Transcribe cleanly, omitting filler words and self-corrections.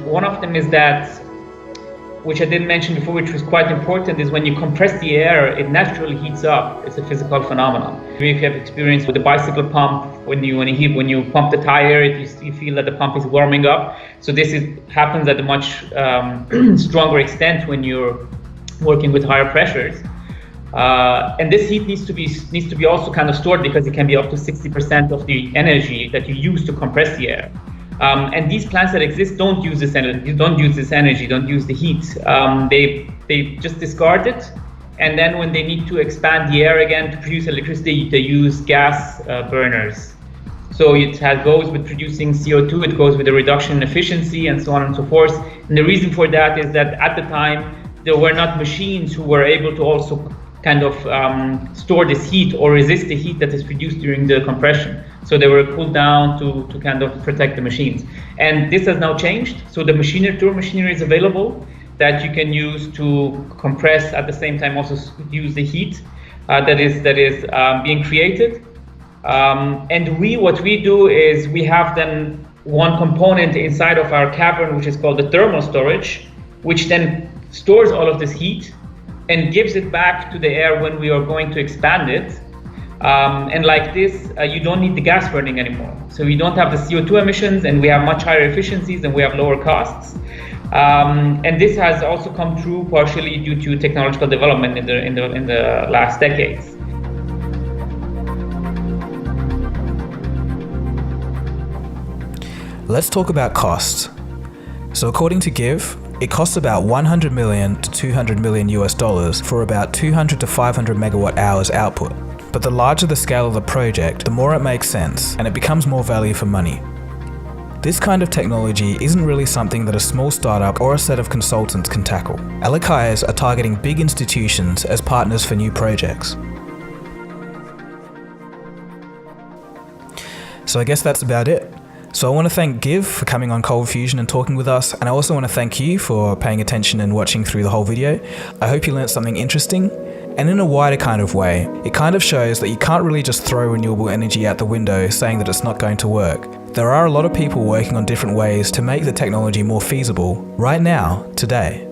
One of them is that, which I didn't mention before, which was quite important, is when you compress the air, it naturally heats up. It's a physical phenomenon. If you have experience with the bicycle pump, when you pump the tire, you feel that the pump is warming up. So happens at a much stronger extent when you're working with higher pressures. And this heat needs to be also kind of stored, because it can be up to 60% of the energy that you use to compress the air. And these plants that exist don't use this energy, don't use the heat. They just discard it, and then when they need to expand the air again to produce electricity, they use gas burners. So it goes with producing CO2, it goes with a reduction in efficiency, and so on and so forth. And the reason for that is that at the time there were not machines who were able to also kind of store this heat or resist the heat that is produced during the compression. So they were cooled down to kind of protect the machines. And this has now changed. So the turbo machinery is available that you can use to compress, at the same time also use the heat that is being created. And what we do is we have then one component inside of our cavern, which is called the thermal storage, which then stores all of this heat and gives it back to the air when we are going to expand it. And like this, you don't need the gas burning anymore. So we don't have the CO2 emissions, and we have much higher efficiencies, and we have lower costs. And this has also come true partially due to technological development in the last decades. Let's talk about costs. So according to Give, it costs about $100 million to $200 million US for about 200 to 500 megawatt hours output. But the larger the scale of the project, the more it makes sense, and it becomes more value for money. This kind of technology isn't really something that a small startup or a set of consultants can tackle. Alakai's are targeting big institutions as partners for new projects. So I guess that's about it. So I want to thank Give for coming on Cold Fusion and talking with us, and I also want to thank you for paying attention and watching through the whole video. I hope you learned something interesting, and in a wider kind of way, it kind of shows that you can't really just throw renewable energy out the window saying that it's not going to work. There are a lot of people working on different ways to make the technology more feasible right now, today.